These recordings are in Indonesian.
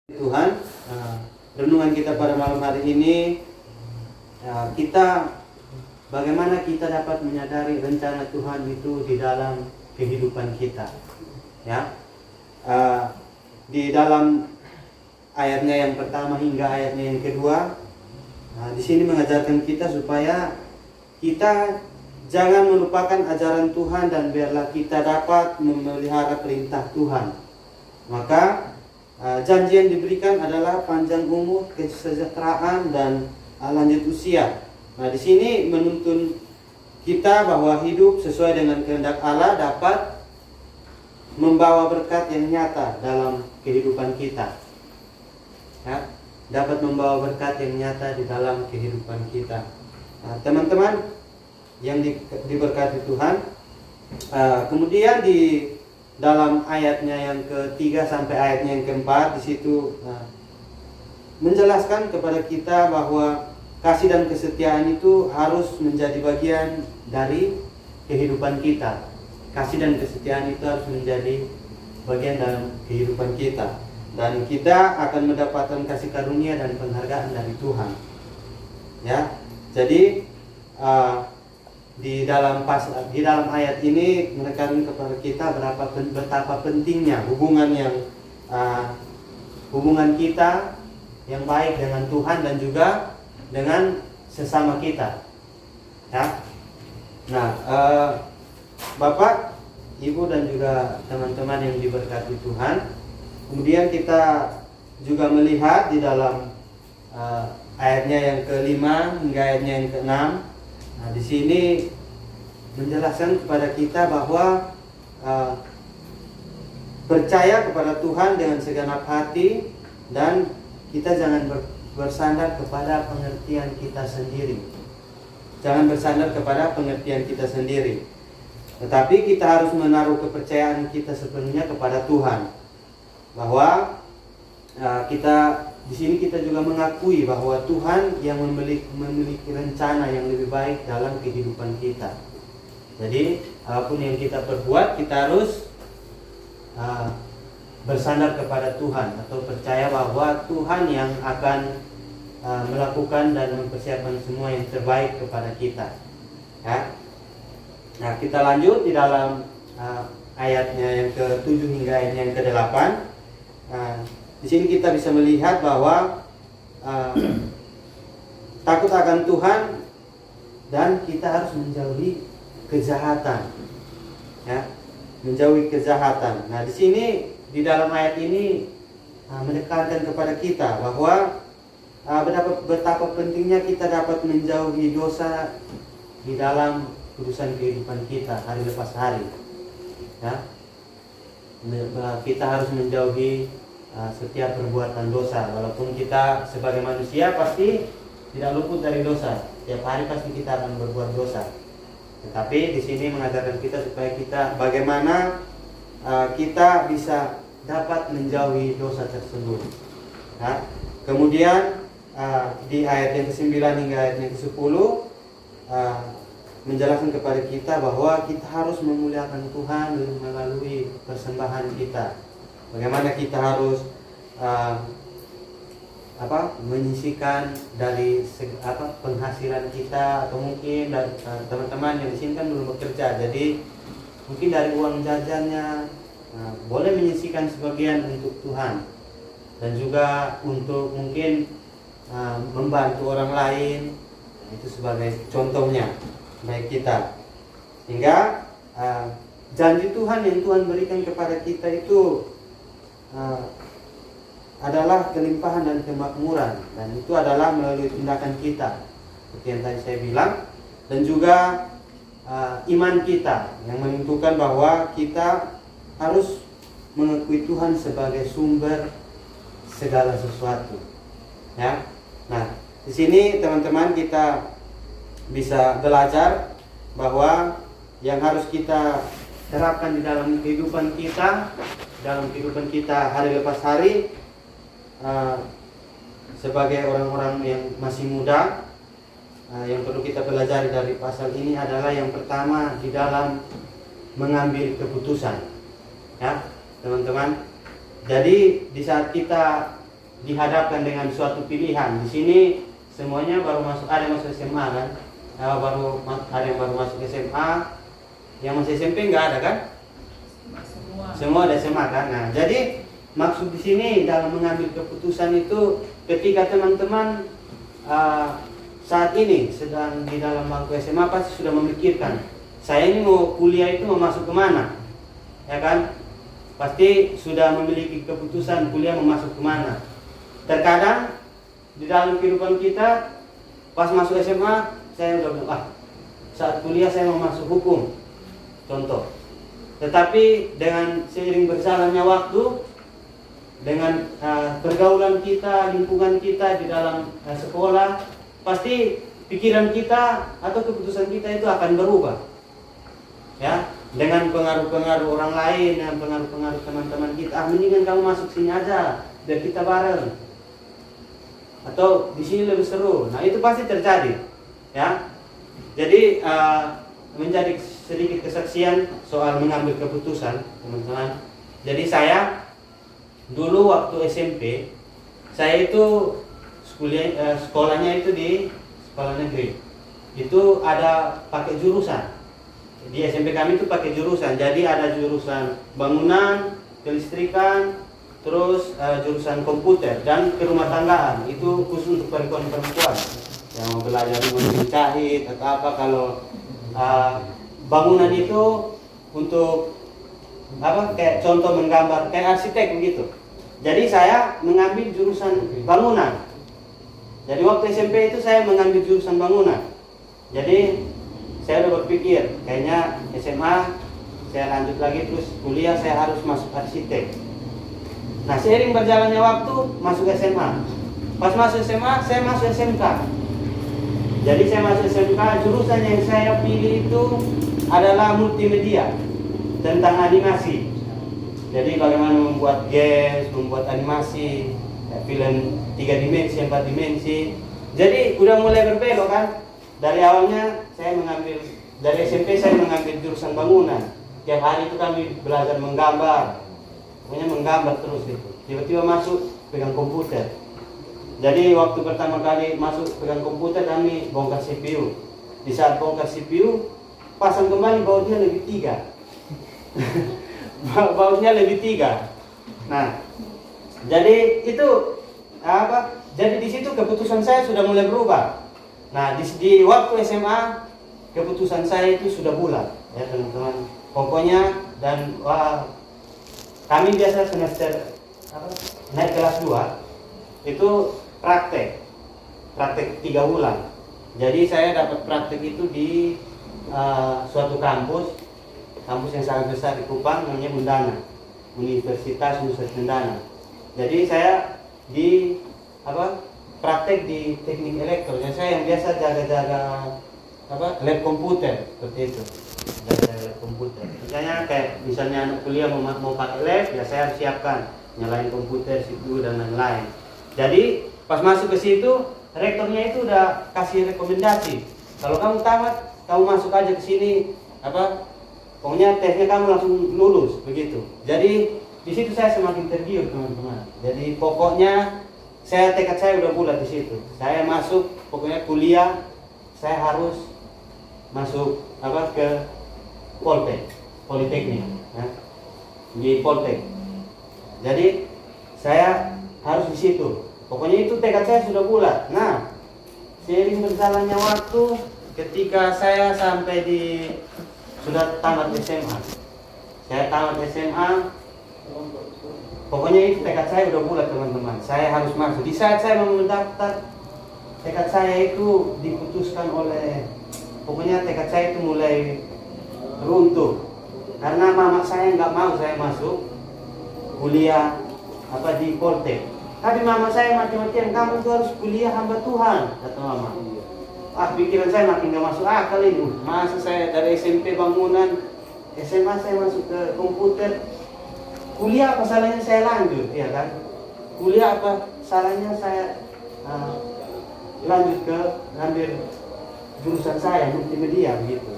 Tuhan, renungan kita pada malam hari ini, bagaimana kita dapat menyadari rencana Tuhan itu di dalam kehidupan kita, ya. Di dalam ayatnya yang pertama hingga ayatnya yang kedua, di sini mengajarkan kita supaya kita jangan melupakan ajaran Tuhan dan biarlah kita dapat memelihara perintah Tuhan. Maka janji yang diberikan adalah panjang umur, kesejahteraan, dan lanjut usia. Nah, di sini menuntun kita bahwa hidup sesuai dengan kehendak Allah dapat membawa berkat yang nyata dalam kehidupan kita. Ya, dapat membawa berkat yang nyata di dalam kehidupan kita. Nah, teman-teman yang diberkati Tuhan, kemudian di dalam ayatnya yang ketiga sampai ayatnya yang keempat, di situ menjelaskan kepada kita bahwa kasih dan kesetiaan itu harus menjadi bagian dari kehidupan kita. Kasih dan kesetiaan itu harus menjadi bagian dalam kehidupan kita, dan kita akan mendapatkan kasih karunia dan penghargaan dari Tuhan. Ya, jadi di dalam ayat ini menekankan kepada kita betapa pentingnya hubungan kita yang baik dengan Tuhan dan juga dengan sesama kita. Ya. Nah, Bapak, Ibu dan juga teman-teman yang diberkati Tuhan, kemudian kita juga melihat di dalam ayatnya yang kelima hingga ayatnya yang keenam. Nah, di sini menjelaskan kepada kita bahwa percaya kepada Tuhan dengan segenap hati, dan kita jangan bersandar kepada pengertian kita sendiri. Jangan bersandar kepada pengertian kita sendiri, tetapi kita harus menaruh kepercayaan kita sepenuhnya kepada Tuhan. Bahwa di sini kita juga mengakui bahwa Tuhan yang memiliki rencana yang lebih baik dalam kehidupan kita. Jadi apapun yang kita perbuat, kita harus bersandar kepada Tuhan atau percaya bahwa Tuhan yang akan melakukan dan mempersiapkan semua yang terbaik kepada kita. Ya. Nah, kita lanjut di dalam ayatnya yang ke-7 hingga ayatnya yang ke-8. Di sini kita bisa melihat bahwa takut akan Tuhan dan kita harus menjauhi kejahatan. Ya, menjauhi kejahatan. Nah, di sini di dalam ayat ini menekankan kepada kita bahwa betapa pentingnya kita dapat menjauhi dosa di dalam urusan kehidupan kita hari lepas hari. Ya, kita harus menjauhi setiap perbuatan dosa. Walaupun kita sebagai manusia pasti tidak luput dari dosa. Setiap hari pasti kita akan berbuat dosa. Tetapi di sini mengajarkan kita supaya kita bagaimana kita bisa dapat menjauhi dosa tersebut. Nah, kemudian di ayat yang ke-9 hingga ayat yang ke-10 menjelaskan kepada kita bahwa kita harus memuliakan Tuhan melalui persembahan kita. Bagaimana kita harus menyisihkan dari penghasilan kita, atau mungkin dari teman-teman yang di sini kan belum bekerja, jadi mungkin dari uang jajannya boleh menyisihkan sebagian untuk Tuhan, dan juga untuk mungkin membantu orang lain. Itu sebagai contohnya baik kita, sehingga janji Tuhan yang Tuhan berikan kepada kita itu adalah kelimpahan dan kemakmuran, dan itu adalah melalui tindakan kita seperti yang tadi saya bilang, dan juga iman kita yang menentukan bahwa kita harus mengakui Tuhan sebagai sumber segala sesuatu. Ya. Nah, di sini teman-teman kita bisa belajar bahwa yang harus kita terapkan di dalam kehidupan kita hari lepas hari, sebagai orang-orang yang masih muda, yang perlu kita pelajari dari pasal ini adalah yang pertama di dalam mengambil keputusan. Ya, teman-teman. Jadi di saat kita dihadapkan dengan suatu pilihan. Di sini semuanya baru masuk, ada yang masuk SMA kan, ada yang baru masuk SMA, yang masih SMP nggak ada kan? Semua ada SMA kan. Nah, jadi maksud di sini dalam mengambil keputusan itu ketika teman-teman saat ini sedang di dalam bangku SMA pasti sudah memikirkan, saya ini mau kuliah itu mau masuk kemana, ya kan? Pasti sudah memiliki keputusan kuliah mau masuk kemana. Terkadang di dalam kehidupan kita pas masuk SMA saya udah bilang, saat kuliah saya mau masuk hukum, contoh. Tetapi dengan seiring berjalannya waktu, dengan pergaulan kita, lingkungan kita di dalam sekolah, pasti pikiran kita atau keputusan kita itu akan berubah. Ya, dengan pengaruh-pengaruh orang lain, dengan pengaruh-pengaruh teman-teman kita, mendingan kamu masuk sini aja, biar kita bareng. Atau di sini lebih seru. Nah, itu pasti terjadi. Ya. Jadi menjadi sedikit kesaksian soal mengambil keputusan, teman-teman. Jadi saya dulu waktu SMP, saya itu sekolahnya itu di sekolah negeri. Itu ada pakai jurusan. Di SMP kami itu pakai jurusan. Jadi ada jurusan bangunan, kelistrikan, terus jurusan komputer dan kerumah tanggaan. Itu khusus untuk perempuan-perempuan yang mau belajar menjahit atau apa. Kalau bangunan itu untuk apa, kayak contoh menggambar, kayak arsitek begitu. Jadi saya mengambil jurusan bangunan. Jadi waktu SMP itu saya mengambil jurusan bangunan. Jadi saya udah berpikir kayaknya SMA saya lanjut lagi, terus kuliah saya harus masuk arsitek. Nah, seiring berjalannya waktu masuk SMA. Pas masuk SMA saya masuk SMK. Jadi saya masuk SMK, jurusan yang saya pilih itu adalah multimedia, tentang animasi. Jadi bagaimana membuat games, membuat animasi, film 3 dimensi, 4 dimensi. Jadi udah mulai berbelok kan. Dari awalnya saya mengambil, dari SMP saya mengambil jurusan bangunan. Tiap hari itu kami belajar menggambar, pokoknya menggambar terus itu. Tiba-tiba masuk pegang komputer. Jadi waktu pertama kali masuk pegang komputer kami bongkar CPU. Di saat bongkar CPU, pasang kembali bautnya lebih 3. Bautnya lebih 3. Nah, jadi itu apa? Jadi di situ keputusan saya sudah mulai berubah. Nah, di waktu SMA keputusan saya itu sudah bulat, ya teman-teman. Pokoknya dan kami biasa semester naik kelas 2 itu praktek 3 bulan. Jadi saya dapat praktek itu di suatu kampus yang sangat besar di Kupang, namanya Mundana, Universitas Mundana. Jadi saya di praktek di teknik elektro. Jadi saya yang biasa jaga-jaga lab komputer seperti itu. Jaga lab komputer. Misalnya anak kuliah mau pakai lab, ya saya harus siapkan nyalain komputer, CPU dan lain-lain. Jadi pas masuk ke situ, rektornya itu udah kasih rekomendasi. Kalau kamu tamat, kamu masuk aja ke sini, pokoknya tesnya kamu langsung lulus begitu. Jadi di situ saya semakin tergiur, teman-teman. Jadi pokoknya tekad saya udah bulat di situ. Saya masuk, pokoknya kuliah saya harus masuk ke Politeknik, ya, di Poltek. Jadi saya harus di situ. Pokoknya itu tekad saya sudah bulat. Nah, seiring berjalannya waktu, ketika saya sampai sudah tamat SMA, pokoknya itu tekad saya udah bulat, teman-teman. Saya harus masuk. Di saat saya mau mendaftar, tekad saya itu diputuskan pokoknya tekad saya itu mulai runtuh. Karena mama saya nggak mau saya masuk kuliah di Poltek. Tapi mama saya mati-matian, kamu tuh harus kuliah hamba Tuhan, kata mama. Pikiran saya makin gak masuk akal ini. Masa saya dari SMP bangunan, SMA saya masuk ke komputer. Kuliah apa salahnya saya lanjut, ya kan? Kuliah apa salahnya saya lanjut ke ngambil jurusan saya multimedia gitu.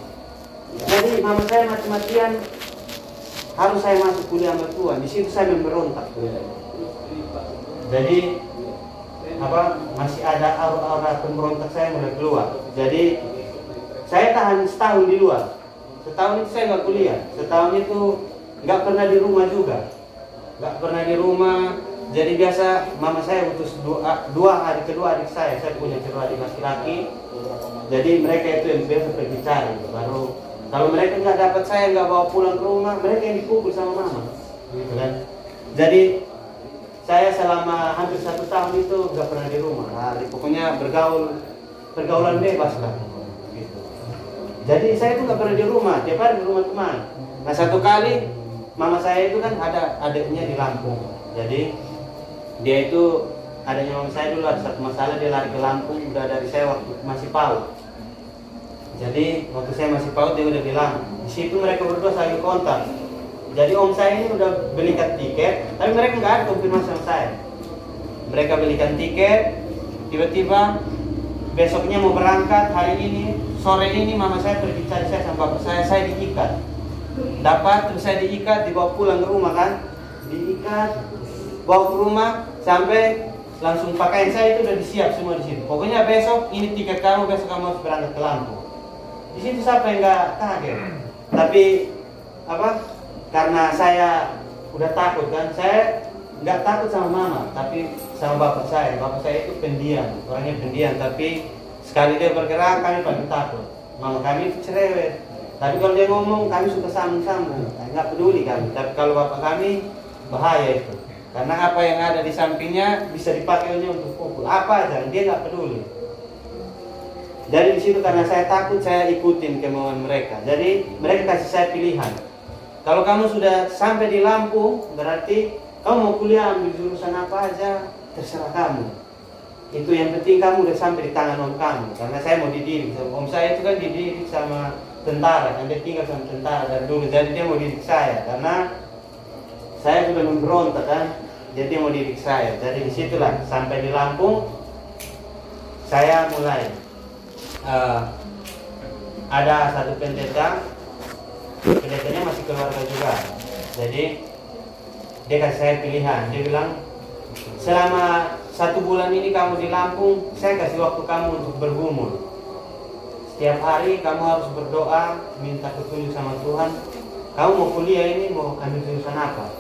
Jadi mama saya mati-matian harus saya masuk kuliah sama Tuhan. Di situ saya memberontak. Jadi masih ada aura-aura pemberontak saya mulai keluar. Jadi saya tahan setahun di luar. Setahun itu saya nggak kuliah. Setahun itu nggak pernah di rumah juga. Nggak pernah di rumah. Jadi biasa mama saya utus dua adik saya. Saya punya kedua adik laki-laki. Jadi mereka itu yang biasa pergi cari. Baru kalau mereka nggak dapat saya nggak bawa pulang ke rumah, mereka yang dipukul sama mama. Gitu kan. Jadi saya selama hampir 1 tahun itu nggak pernah di rumah. Pokoknya pergaulan bebas lah. Gitu. Jadi saya itu nggak pernah di rumah, tiap hari di rumah teman. Nah satu kali mama saya itu kan ada adiknya di Lampung. Jadi dia itu adanya mama saya dulu ada satu masalah, dia lari ke Lampung udah dari saya waktu masih PAUD. Jadi waktu saya masih PAUD dia udah bilang. Di situ mereka berdua saling kontak. Jadi om saya ini udah belikan tiket, tapi mereka nggak ada konfirmasi sama saya. Mereka belikan tiket, tiba-tiba besoknya mau berangkat hari ini, sore ini mama saya pergi cari saya sama bapak saya diikat. Dapat, terus saya diikat, dibawa pulang ke rumah kan. Diikat, bawa ke rumah, sampai langsung pakaian saya itu udah disiap semua di situ. Pokoknya besok ini tiket kamu, besok kamu harus berangkat ke Lampung. Di situ siapa yang nggak kaget? Tapi karena saya udah takut kan, saya nggak takut sama mama, tapi sama bapak saya. Bapak saya itu pendiam, orangnya pendiam, tapi sekali dia bergerak kami paling takut. Mama kami itu cerewet, tapi kalau dia ngomong kami suka sambung-sambung, nggak peduli kami. Tapi kalau bapak kami bahaya itu, karena apa yang ada di sampingnya bisa dipakai untuk pukul apa aja, dia nggak peduli. Jadi di situ karena saya takut, saya ikutin kemauan mereka. Jadi mereka kasih saya pilihan. Kalau kamu sudah sampai di Lampung, berarti kamu mau kuliah ambil jurusan apa aja, terserah kamu. Itu yang penting kamu udah sampai di tangan om kamu. Karena saya mau dididik. Om saya itu kan dididik sama tentara, kan dia tinggal sama tentara dari dulu. Jadi dia mau didik saya, karena saya sudah memberontak kan. Jadi dia mau didik saya. Jadi disitulah sampai di Lampung, saya mulai ada satu pendetanya masih keluarga juga. Jadi dia kasih saya pilihan. Dia bilang, selama 1 bulan ini kamu di Lampung, saya kasih waktu kamu untuk bergumul. Setiap hari kamu harus berdoa, minta petunjuk sama Tuhan. Kamu mau kuliah ini, mau ambil jurusan apa?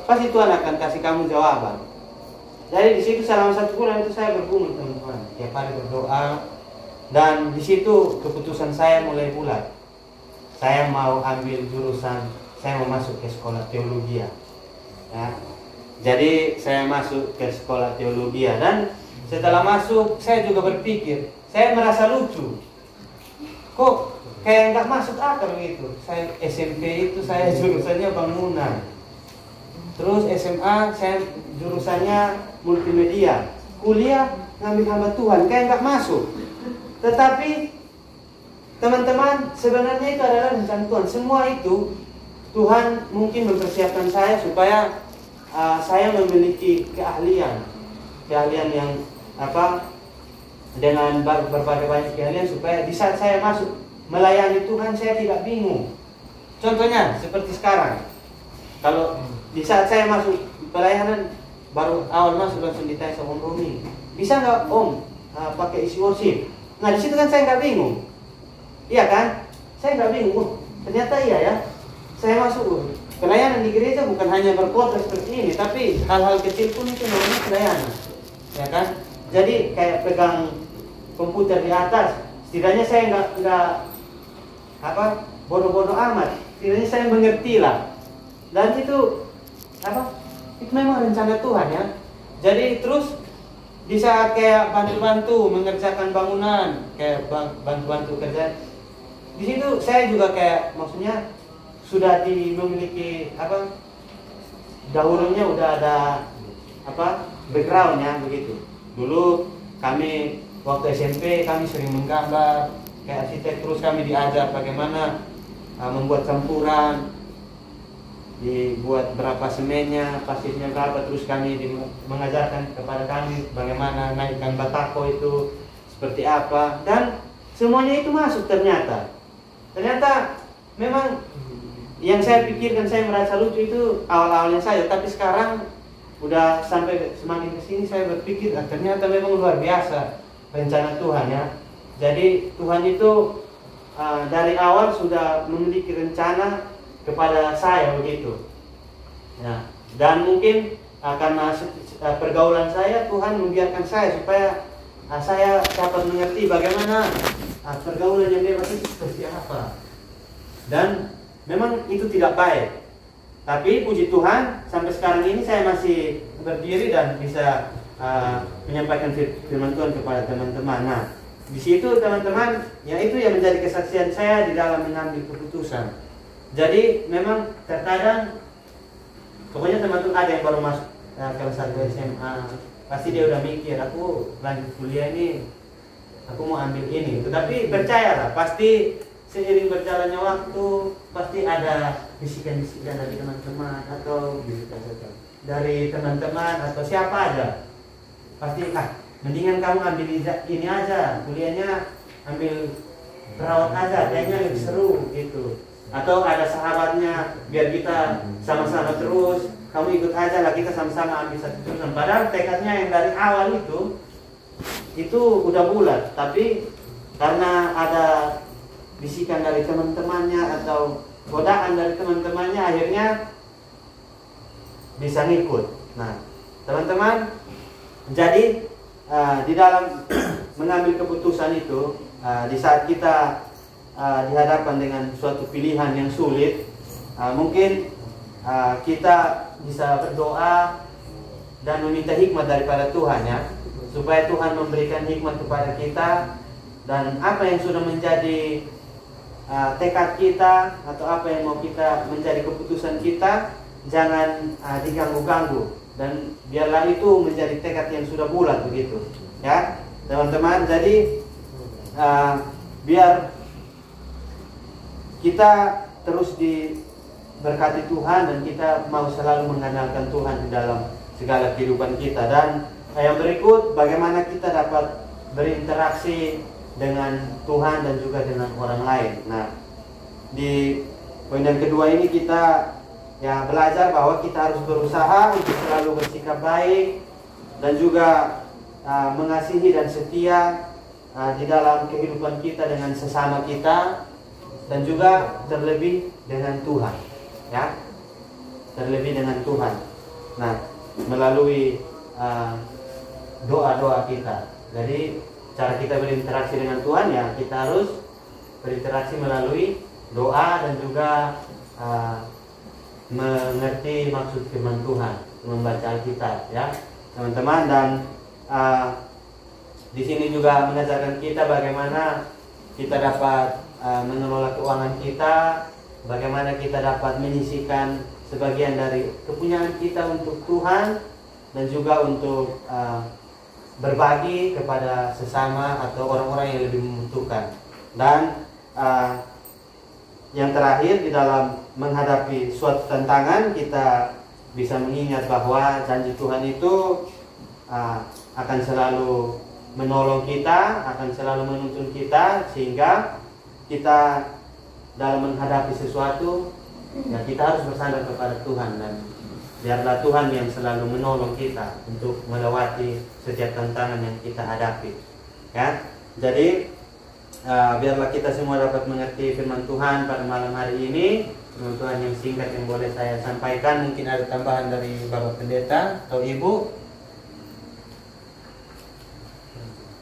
Pasti Tuhan akan kasih kamu jawaban. Jadi di situ selama 1 bulan itu saya bergumul teman-teman. Tiap hari berdoa. Dan di situ keputusan saya mulai bulat. Saya mau ambil jurusan, saya mau masuk ke sekolah teologi. Ya. Jadi saya masuk ke sekolah teologi, dan setelah masuk saya juga berpikir, saya merasa lucu. Kok kayak nggak masuk akal gitu. Saya SMP itu saya jurusannya bangunan. Terus SMA saya jurusannya multimedia. Kuliah ngambil hamba Tuhan, kayak nggak masuk. Tetapi teman-teman, sebenarnya itu adalah rencana Tuhan. Semua itu Tuhan mungkin mempersiapkan saya supaya saya memiliki keahlian yang dengan berbagai banyak keahlian, supaya di saat saya masuk melayani Tuhan saya tidak bingung. Contohnya seperti sekarang, kalau di saat saya masuk pelayanan, baru awal masuk langsung ditanya sama Om Romi, bisa nggak Om pakai isi worship? Nah di situ kan saya nggak bingung. Iya kan? Saya nggak bingung. Ternyata iya ya. Saya masuk pelayanan di gereja bukan hanya berkhotbah seperti ini, tapi hal-hal kecil pun itu namanya pelayanan. Ya kan? Jadi kayak pegang komputer di atas. Setidaknya saya nggak bodoh-bodoh amat. Setidaknya saya mengerti lah. Dan itu itu memang rencana Tuhan ya. Jadi terus di saat kayak bantu-bantu mengerjakan bangunan, kayak bantu-bantu kerja, di situ saya juga kayak maksudnya sudah memiliki dahulunya udah ada backgroundnya begitu. Dulu kami waktu SMP kami sering menggambar kayak arsitek, terus kami diajar bagaimana membuat campuran, dibuat berapa semennya, pasirnya berapa, terus kami mengajarkan kepada kami bagaimana naikkan batako itu seperti apa, dan semuanya itu masuk ternyata memang yang saya pikirkan saya merasa lucu itu awal-awalnya saja, tapi sekarang udah sampai semakin kesini saya berpikir ternyata memang luar biasa rencana Tuhan ya. Jadi Tuhan itu dari awal sudah memiliki rencana kepada saya begitu. Nah, dan mungkin karena pergaulan saya, Tuhan membiarkan saya supaya saya dapat mengerti bagaimana pergaulan yang bebas itu seperti apa. Dan memang itu tidak baik. Tapi puji Tuhan, sampai sekarang ini saya masih berdiri dan bisa menyampaikan firman Tuhan kepada teman-teman. Nah, di situ teman-teman, ya itu yang menjadi kesaksian saya di dalam mengambil keputusan. Jadi memang terkadang, pokoknya teman-teman ada yang baru masuk kelas 1 SMA, pasti dia udah mikir, aku lanjut kuliah ini, aku mau ambil ini. Tetapi percayalah, pasti seiring berjalannya waktu, pasti ada bisikan-bisikan dari teman-teman atau dari teman-teman atau siapa aja. Pasti mendingan kamu ambil ini aja, kuliahnya ambil perawat aja, kayaknya lebih seru gitu. Atau ada sahabatnya, biar kita sama-sama terus, kamu ikut aja lah, kita sama-sama ambil satu jurusan. Padahal tekadnya yang dari awal itu udah bulat, tapi karena ada bisikan dari teman-temannya atau godaan dari teman-temannya, akhirnya bisa ngikut. Nah, teman-teman, jadi di dalam mengambil keputusan itu, di saat kita dihadapkan dengan suatu pilihan yang sulit, mungkin kita bisa berdoa dan meminta hikmat daripada Tuhan ya, supaya Tuhan memberikan hikmat kepada kita, dan apa yang sudah menjadi tekad kita atau apa yang mau kita menjadi keputusan kita, jangan diganggu-ganggu, dan biarlah itu menjadi tekad yang sudah bulat begitu ya teman-teman. Jadi biar kita terus diberkati Tuhan dan kita mau selalu mengandalkan Tuhan di dalam segala kehidupan kita. Dan yang berikut, bagaimana kita dapat berinteraksi dengan Tuhan dan juga dengan orang lain. Nah, di poin yang kedua ini kita ya belajar bahwa kita harus berusaha untuk selalu bersikap baik dan juga mengasihi dan setia di dalam kehidupan kita dengan sesama kita, dan juga terlebih dengan Tuhan ya, terlebih dengan Tuhan. Nah, melalui doa-doa kita. Jadi cara kita berinteraksi dengan Tuhan ya, kita harus berinteraksi melalui doa dan juga mengerti maksud firman Tuhan, membaca Alkitab ya teman-teman. Dan di sini juga mengajarkan kita bagaimana kita dapat mengelola keuangan kita, bagaimana kita dapat menyisihkan sebagian dari kepunyaan kita untuk Tuhan, dan juga untuk berbagi kepada sesama atau orang-orang yang lebih membutuhkan. Dan yang terakhir, di dalam menghadapi suatu tantangan, kita bisa mengingat bahwa janji Tuhan itu akan selalu menolong kita, akan selalu menuntun kita, sehingga kita dalam menghadapi sesuatu ya kita harus bersandar kepada Tuhan, dan biarlah Tuhan yang selalu menolong kita untuk melewati setiap tantangan yang kita hadapi ya. Jadi biarlah kita semua dapat mengerti firman Tuhan pada malam hari ini. Firman Tuhan yang singkat yang boleh saya sampaikan. Mungkin ada tambahan dari Bapak Pendeta atau Ibu.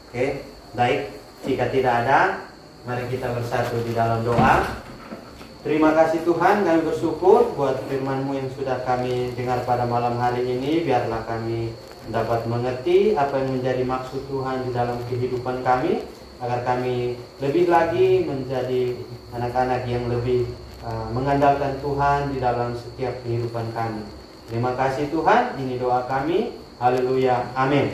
Oke, baik. Jika tidak ada, mari kita bersatu di dalam doa. Terima kasih Tuhan, kami bersyukur buat firman-Mu yang sudah kami dengar pada malam hari ini. Biarlah kami dapat mengerti apa yang menjadi maksud Tuhan di dalam kehidupan kami, agar kami lebih lagi menjadi anak-anak yang lebih mengandalkan Tuhan di dalam setiap kehidupan kami. Terima kasih Tuhan, ini doa kami. Haleluya, amin.